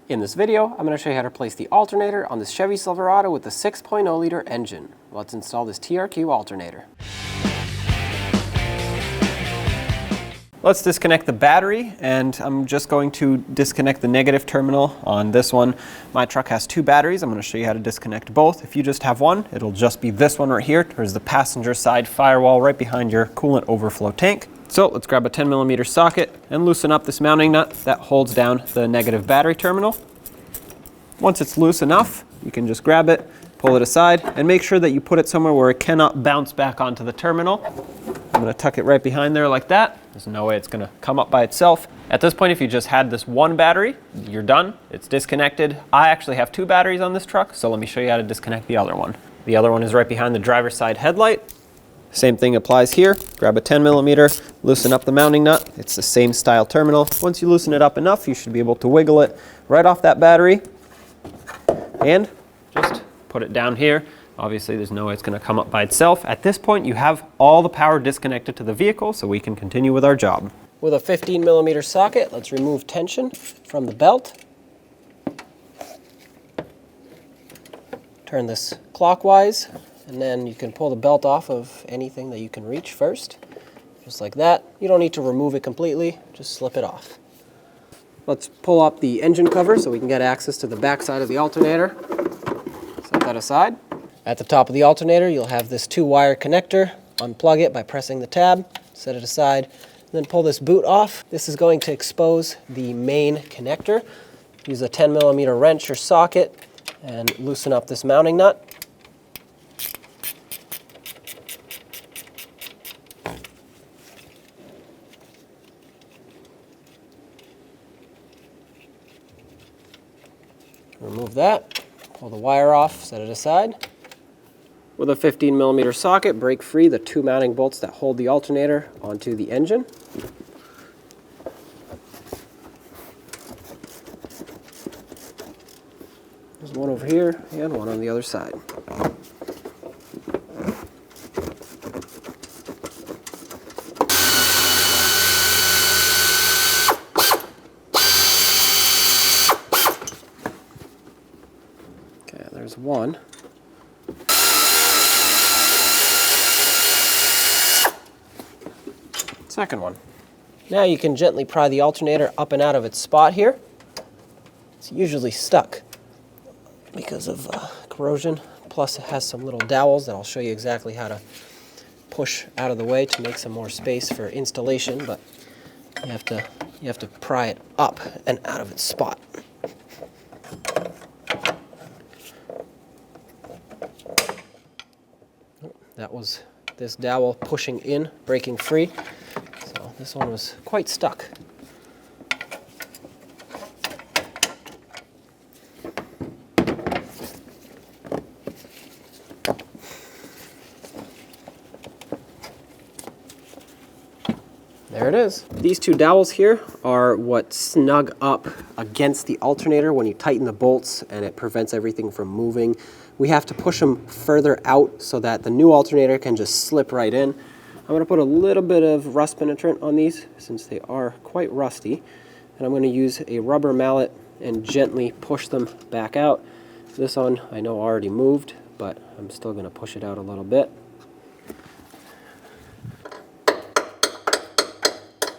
In this video, I'm going to show you how to place the alternator on this Chevy Silverado with the 6.0 liter engine. Let's install this TRQ alternator. Let's disconnect the battery, and I'm just going to disconnect the negative terminal on this one. My truck has two batteries. I'm going to show you how to disconnect both. If you just have one, it'll just be this one right here towards the passenger side firewall right behind your coolant overflow tank. So let's grab a 10mm socket and loosen up this mounting nut that holds down the negative battery terminal. Once it's loose enough, you can just grab it, pull it aside, and make sure that you put it somewhere where it cannot bounce back onto the terminal. I'm going to tuck it right behind there like that. There's no way it's going to come up by itself. At this point, if you just had this one battery, you're done. It's disconnected. I actually have two batteries on this truck, so let me show you how to disconnect the other one. The other one is right behind the driver's side headlight. Same thing applies here. Grab a 10mm, loosen up the mounting nut. It's the same style terminal. Once you loosen it up enough, you should be able to wiggle it right off that battery and just put it down here. Obviously, there's no way it's going to come up by itself. At this point, you have all the power disconnected to the vehicle, so we can continue with our job. With a 15mm socket, let's remove tension from the belt. Turn this clockwise. And then you can pull the belt off of anything that you can reach first, just like that. You don't need to remove it completely, just slip it off. Let's pull up the engine cover so we can get access to the back side of the alternator. Set that aside. At the top of the alternator, you'll have this 2-wire connector. Unplug it by pressing the tab, set it aside, and then pull this boot off. This is going to expose the main connector. Use a 10mm wrench or socket and loosen up this mounting nut. Remove that, pull the wire off, set it aside. With a 15mm socket, break free the two mounting bolts that hold the alternator onto the engine. There's one over here and one on the other side. There's one. Second one. Now you can gently pry the alternator up and out of its spot here. It's usually stuck because of corrosion. Plus it has some little dowels that I'll show you exactly how to push out of the way to make some more space for installation, but you have to pry it up and out of its spot. That was this dowel pushing in, breaking free. So this one was quite stuck. There it is. These two dowels here are what snug up against the alternator when you tighten the bolts, and it prevents everything from moving. We have to push them further out so that the new alternator can just slip right in. I'm going to put a little bit of rust penetrant on these since they are quite rusty. And I'm going to use a rubber mallet and gently push them back out. This one I know already moved, but I'm still going to push it out a little bit.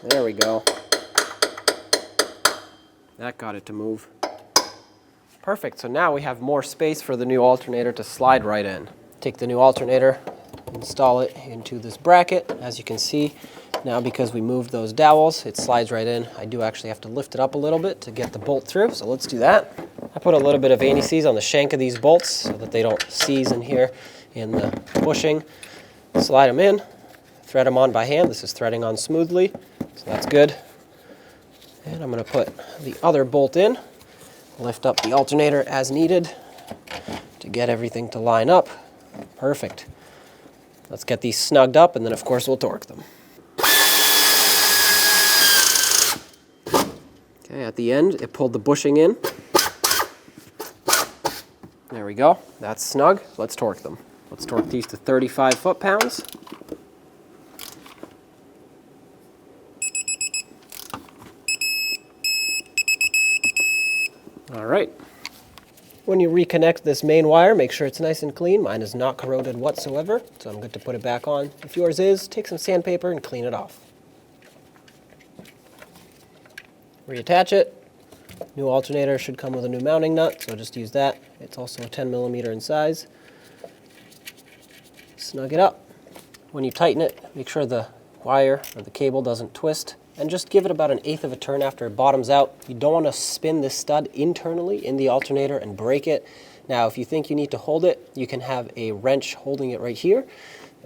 There we go. That got it to move. Perfect, so now we have more space for the new alternator to slide right in. Take the new alternator, install it into this bracket. As you can see, now because we moved those dowels, it slides right in. I do actually have to lift it up a little bit to get the bolt through, so let's do that. I put a little bit of anti-seize on the shank of these bolts so that they don't seize in here in the bushing. Slide them in, thread them on by hand. This is threading on smoothly, so that's good. And I'm going to put the other bolt in. Lift up the alternator as needed to get everything to line up. Perfect. Let's get these snugged up, and then of course we'll torque them. Okay, at the end it pulled the bushing in. There we go. That's snug. Let's torque them. Let's torque these to 35 foot-pounds. All right. When you reconnect this main wire, make sure it's nice and clean. Mine is not corroded whatsoever, so I'm good to put it back on. If yours is, take some sandpaper and clean it off. Reattach it. New alternator should come with a new mounting nut, so just use that. It's also a 10mm in size. Snug it up. When you tighten it, make sure the wire or the cable doesn't twist, and just give it about 1/8 of a turn after it bottoms out. You don't want to spin this stud internally in the alternator and break it. Now, if you think you need to hold it, you can have a wrench holding it right here,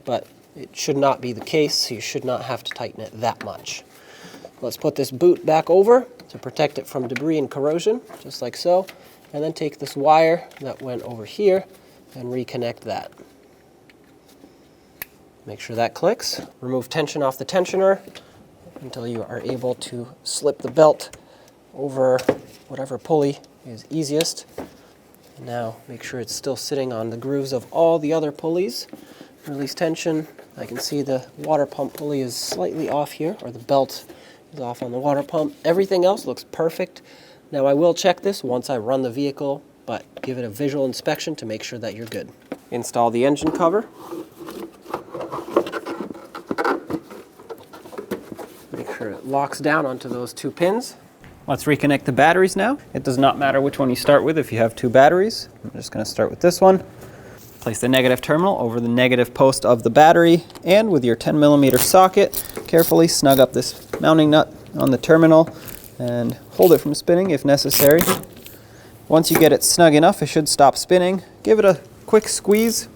but it should not be the case, so you should not have to tighten it that much. Let's put this boot back over to protect it from debris and corrosion, just like so, and then take this wire that went over here and reconnect that. Make sure that clicks. Remove tension off the tensioner until you are able to slip the belt over whatever pulley is easiest. And now make sure it's still sitting on the grooves of all the other pulleys. Release tension. I can see the water pump pulley is slightly off here, or the belt is off on the water pump. Everything else looks perfect. Now I will check this once I run the vehicle, but give it a visual inspection to make sure that you're good. Install the engine cover. Make sure it locks down onto those 2 pins. Let's reconnect the batteries now. It does not matter which one you start with if you have 2 batteries. I'm just going to start with this one. Place the negative terminal over the negative post of the battery, and with your 10mm socket, carefully snug up this mounting nut on the terminal and hold it from spinning if necessary. Once you get it snug enough, it should stop spinning. Give it a quick squeeze.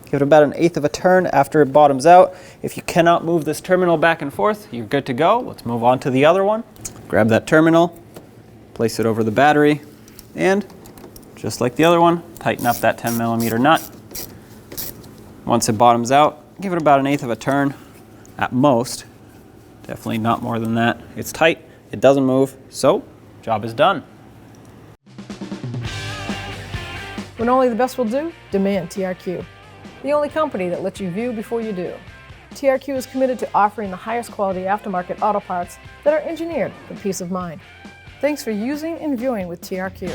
Give it about 1/8 of a turn after it bottoms out. If you cannot move this terminal back and forth, you're good to go. Let's move on to the other one. Grab that terminal, place it over the battery, and just like the other one, tighten up that 10mm nut. Once it bottoms out, give it about 1/8 of a turn at most. Definitely not more than that. It's tight, it doesn't move, so job is done. When only the best will do, demand TRQ. The only company that lets you view before you do. TRQ is committed to offering the highest quality aftermarket auto parts that are engineered for peace of mind. Thanks for using and viewing with TRQ.